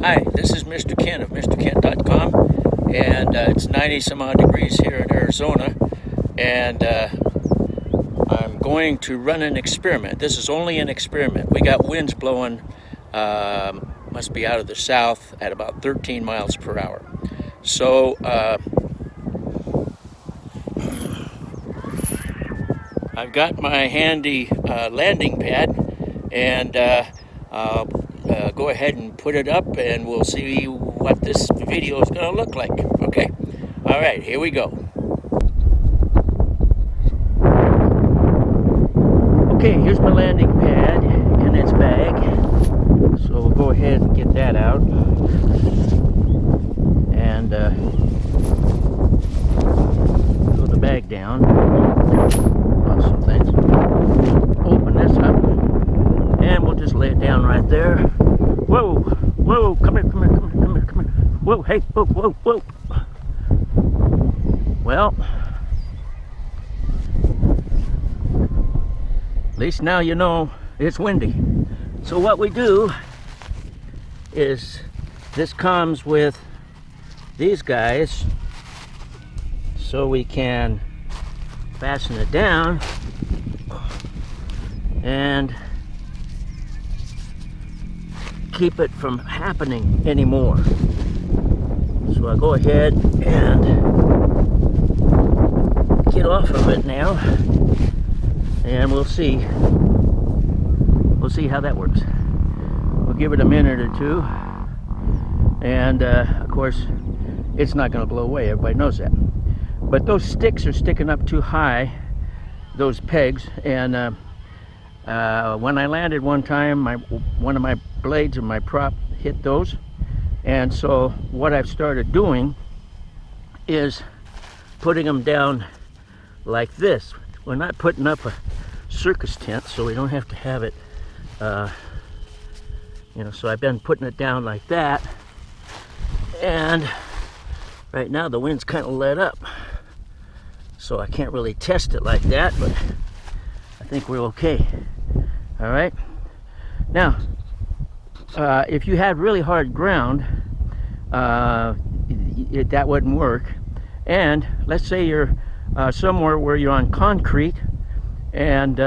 Hi, this is Mr. Kent of MrKent.com, and it's 90 some odd degrees here in Arizona, and I'm going to run an experiment. This is only an experiment. We got winds blowing, must be out of the south at about 13 miles per hour. So I've got my handy landing pad, and I'll go ahead and put it up, and we'll see what this video is going to look like. Okay, all right, here we go. Okay, here's my landing pad in its bag, so we'll go ahead and get that out, and throw the bag down. Lost some things. Open this up, and we'll just lay it down right there. Whoa, whoa, come here, come here, come here, come here, come here. Whoa, hey, whoa, whoa, whoa. Well, at least now you know it's windy. So what we do is, this comes with these guys, so we can fasten it down and keep it from happening anymore. So I'll go ahead and get off of it now, and we'll see how that works. We'll give it a minute or two, and of course it's not going to blow away, everybody knows that, but those sticks are sticking up too high, those pegs, and when I landed one time, one of my blades of my prop hit those, and so what I've started doing is putting them down like this. We're not putting up a circus tent, so we don't have to have it, you know, so I've been putting it down like that, and right now the wind's kind of let up, so I can't really test it like that, but I think we're okay. All right, now if you had really hard ground, that wouldn't work. And let's say you're somewhere where you're on concrete and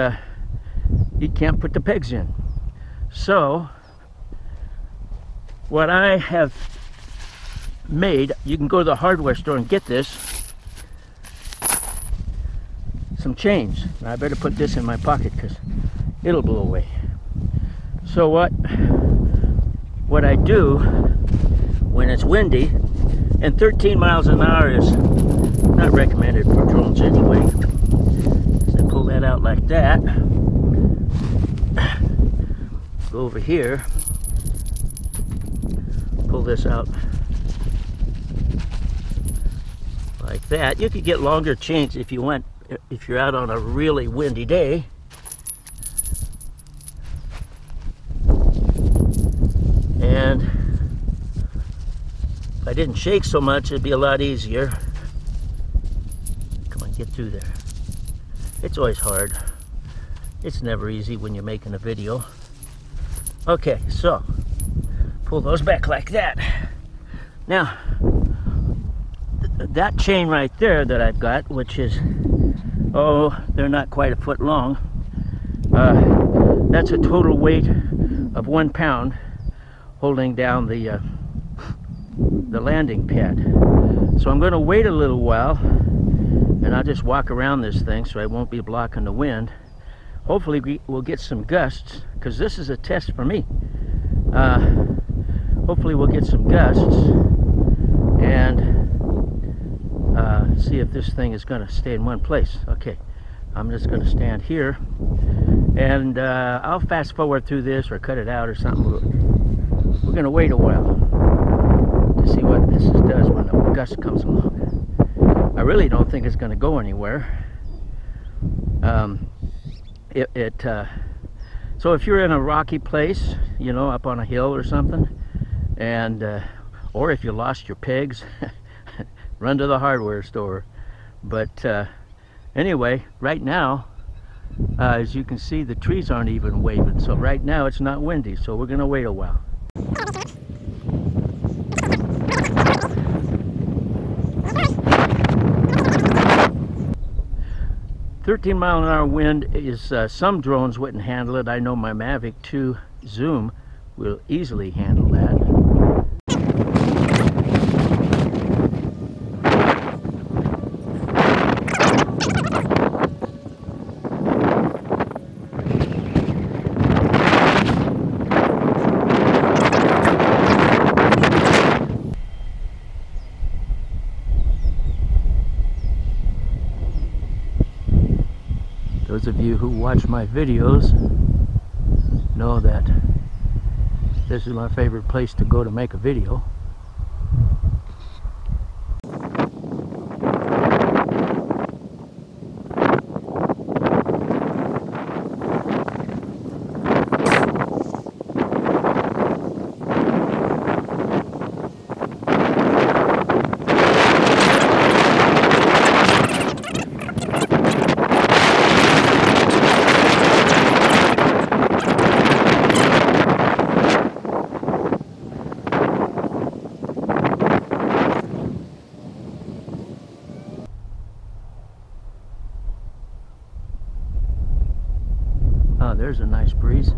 you can't put the pegs in. So what I have made, you can go to the hardware store and get this, some chains. Now I better put this in my pocket because it'll blow away. So what I do when it's windy, and 13 miles an hour is not recommended for drones anyway. So I pull that out like that. Go over here, pull this out like that. You could get longer chains if you're out on a really windy day. And if I didn't shake so much, it'd be a lot easier. Come on, get through there. It's always hard. It's never easy when you're making a video. Okay, so pull those back like that. Now, that chain right there that I've got, which is, oh, they're not quite a foot long. That's a total weight of 1 pound. Holding down the landing pad. So I'm going to wait a little while, and I'll just walk around this thing so I won't be blocking the wind. Hopefully we'll get some gusts, because this is a test for me. Hopefully we'll get some gusts and see if this thing is going to stay in one place. Okay, I'm just going to stand here, and I'll fast forward through this or cut it out or something. We're going to wait a while to see what this does when the gust comes along. I really don't think it's going to go anywhere. So if you're in a rocky place, you know, up on a hill or something, and or if you lost your pegs, run to the hardware store. But anyway, right now, as you can see, the trees aren't even waving, so right now it's not windy, so we're going to wait a while. 13-mile-an-hour wind is, some drones wouldn't handle it. I know my Mavic 2 Zoom will easily handle that. Those of you who watch my videos know that this is my favorite place to go to make a video. Oh, there's a nice breeze.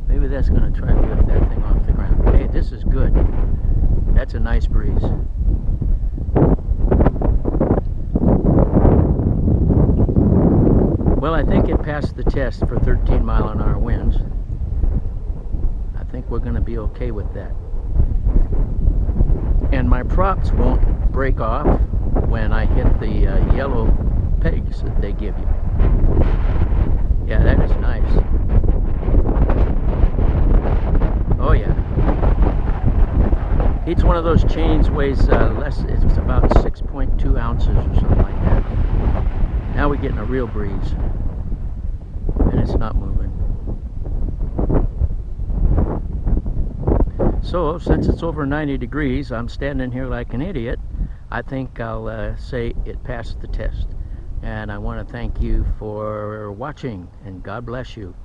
Maybe that's going to try to lift that thing off the ground. Hey, this is good. That's a nice breeze. Well, I think it passed the test for 13-mile-an-hour winds. I think we're going to be okay with that. And my props won't break off when I hit the yellow pegs that they give you. Yeah, that is nice. Oh yeah. Each one of those chains weighs less, it's about 6.2 ounces or something like that. Now we're getting a real breeze. And it's not moving. So, since it's over 90 degrees, I'm standing here like an idiot. I think I'll say it passed the test. And I want to thank you for watching, and God bless you.